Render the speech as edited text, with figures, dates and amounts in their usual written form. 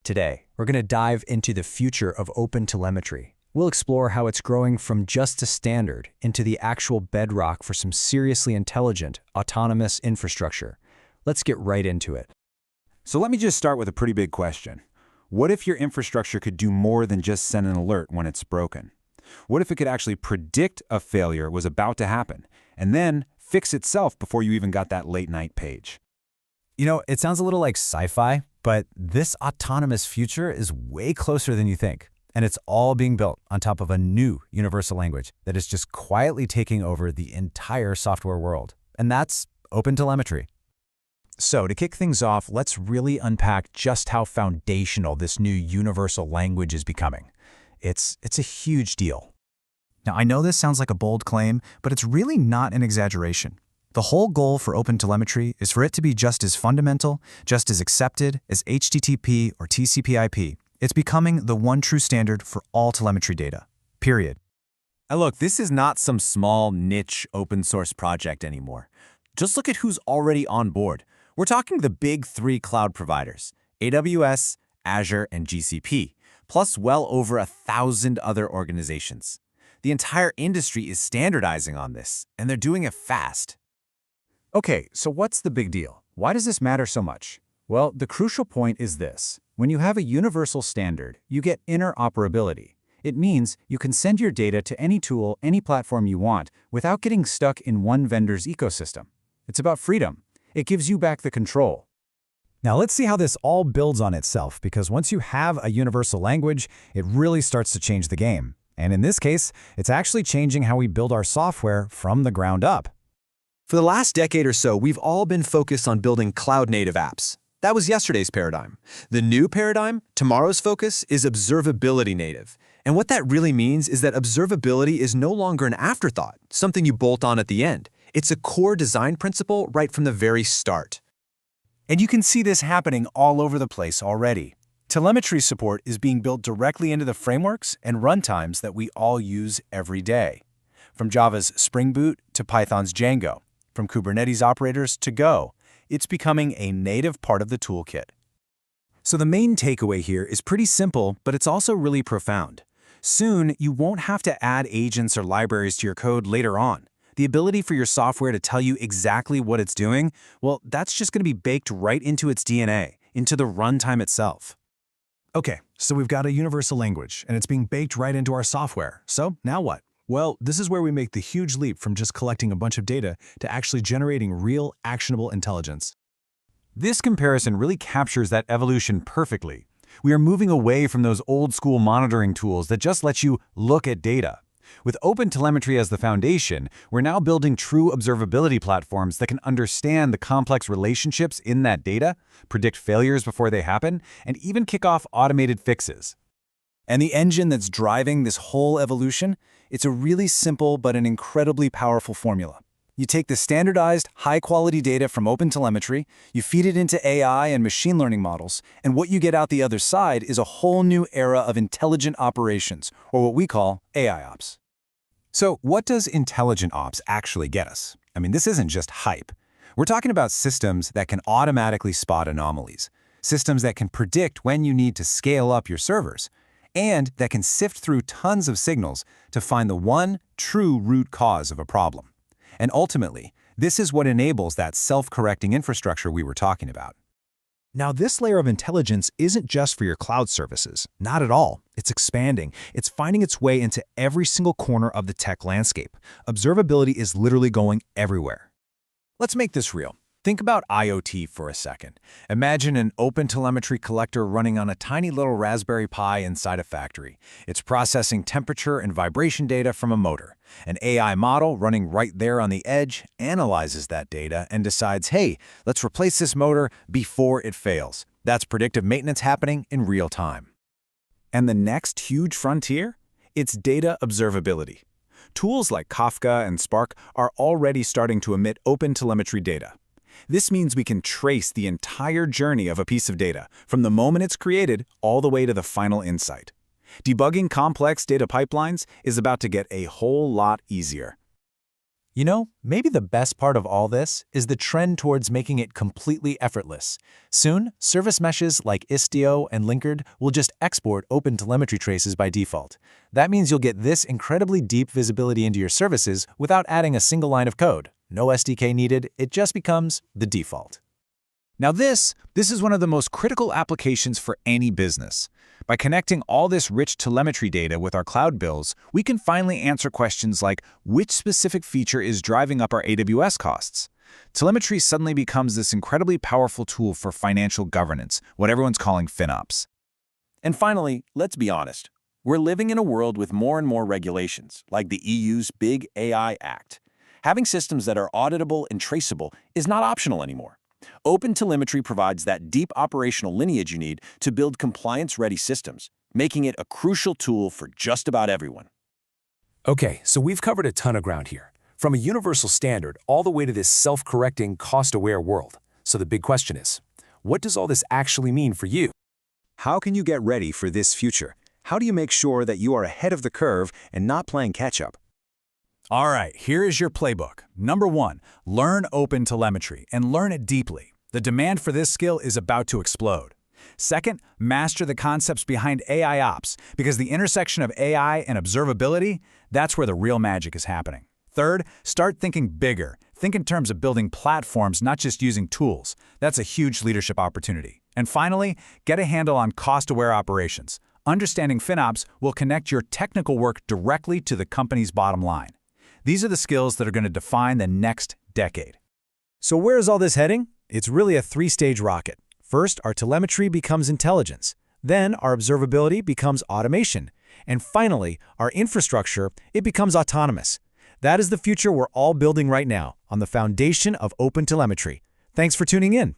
Today, we're going to dive into the future of OpenTelemetry. We'll explore how it's growing from just a standard into the actual bedrock for some seriously intelligent, autonomous infrastructure. Let's get right into it. So let me just start with a pretty big question. What if your infrastructure could do more than just send an alert when it's broken? What if it could actually predict a failure was about to happen, and then fix itself before you even got that late-night page? You know, it sounds a little like sci-fi, but this autonomous future is way closer than you think. And it's all being built on top of a new universal language that is just quietly taking over the entire software world. And that's OpenTelemetry. So to kick things off, let's really unpack just how foundational this new universal language is becoming. It's a huge deal. Now, I know this sounds like a bold claim, but it's really not an exaggeration. The whole goal for OpenTelemetry is for it to be just as fundamental, just as accepted as HTTP or TCP/IP. It's becoming the one true standard for all telemetry data, period. And look, this is not some small niche open source project anymore. Just look at who's already on board. We're talking the big three cloud providers, AWS, Azure, and GCP, plus well over 1,000 other organizations. The entire industry is standardizing on this, and they're doing it fast. Okay, so what's the big deal? Why does this matter so much? Well, the crucial point is this. When you have a universal standard, you get interoperability. It means you can send your data to any tool, any platform you want, without getting stuck in one vendor's ecosystem. It's about freedom. It gives you back the control. Now let's see how this all builds on itself, because once you have a universal language, it really starts to change the game. And in this case, it's actually changing how we build our software from the ground up. For the last decade or so, we've all been focused on building cloud-native apps. That was yesterday's paradigm. The new paradigm, tomorrow's focus, is observability native. And what that really means is that observability is no longer an afterthought, something you bolt on at the end. It's a core design principle right from the very start. And you can see this happening all over the place already. Telemetry support is being built directly into the frameworks and runtimes that we all use every day. From Java's Spring Boot to Python's Django, from Kubernetes operators to Go, it's becoming a native part of the toolkit. So the main takeaway here is pretty simple, but it's also really profound. Soon, you won't have to add agents or libraries to your code later on. The ability for your software to tell you exactly what it's doing, well, that's just going to be baked right into its DNA, into the runtime itself. Okay, so we've got a universal language, and it's being baked right into our software. So now what? Well, this is where we make the huge leap from just collecting a bunch of data to actually generating real, actionable intelligence. This comparison really captures that evolution perfectly. We are moving away from those old-school monitoring tools that just let you look at data. With OpenTelemetry as the foundation, we're now building true observability platforms that can understand the complex relationships in that data, predict failures before they happen, and even kick off automated fixes. And the engine that's driving this whole evolution, it's a really simple but an incredibly powerful formula. You take the standardized, high-quality data from OpenTelemetry, you feed it into AI and machine learning models, and what you get out the other side is a whole new era of intelligent operations, or what we call AIOps. So what does intelligent ops actually get us? I mean, this isn't just hype. We're talking about systems that can automatically spot anomalies, systems that can predict when you need to scale up your servers, and that can sift through tons of signals to find the one true root cause of a problem. And ultimately, this is what enables that self-correcting infrastructure we were talking about. Now, this layer of intelligence isn't just for your cloud services. Not at all. It's expanding. It's finding its way into every single corner of the tech landscape. Observability is literally going everywhere. Let's make this real. Think about IoT for a second. Imagine an OpenTelemetry collector running on a tiny little Raspberry Pi inside a factory. It's processing temperature and vibration data from a motor. An AI model running right there on the edge analyzes that data and decides, hey, let's replace this motor before it fails. That's predictive maintenance happening in real time. And the next huge frontier? It's data observability. Tools like Kafka and Spark are already starting to emit OpenTelemetry data. This means we can trace the entire journey of a piece of data, from the moment it's created all the way to the final insight. Debugging complex data pipelines is about to get a whole lot easier. You know, maybe the best part of all this is the trend towards making it completely effortless. Soon, service meshes like Istio and Linkerd will just export OpenTelemetry traces by default. That means you'll get this incredibly deep visibility into your services without adding a single line of code. No SDK needed, it just becomes the default. Now this is one of the most critical applications for any business. By connecting all this rich telemetry data with our cloud bills, we can finally answer questions like which specific feature is driving up our AWS costs. Telemetry suddenly becomes this incredibly powerful tool for financial governance, what everyone's calling FinOps. And finally, let's be honest. We're living in a world with more and more regulations, like the EU's big AI Act. Having systems that are auditable and traceable is not optional anymore. OpenTelemetry provides that deep operational lineage you need to build compliance-ready systems, making it a crucial tool for just about everyone. Okay, so we've covered a ton of ground here, from a universal standard all the way to this self-correcting, cost-aware world. So the big question is, what does all this actually mean for you? How can you get ready for this future? How do you make sure that you are ahead of the curve and not playing catch-up? All right, here is your playbook. Number 1, learn OpenTelemetry and learn it deeply. The demand for this skill is about to explode. Second, master the concepts behind AIOps, because the intersection of AI and observability, that's where the real magic is happening. Third, start thinking bigger. Think in terms of building platforms, not just using tools. That's a huge leadership opportunity. And finally, get a handle on cost-aware operations. Understanding FinOps will connect your technical work directly to the company's bottom line. These are the skills that are going to define the next decade. So where is all this heading? It's really a 3-stage rocket. First, our telemetry becomes intelligence. Then, our observability becomes automation. And finally, our infrastructure, it becomes autonomous. That is the future we're all building right now, on the foundation of OpenTelemetry. Thanks for tuning in.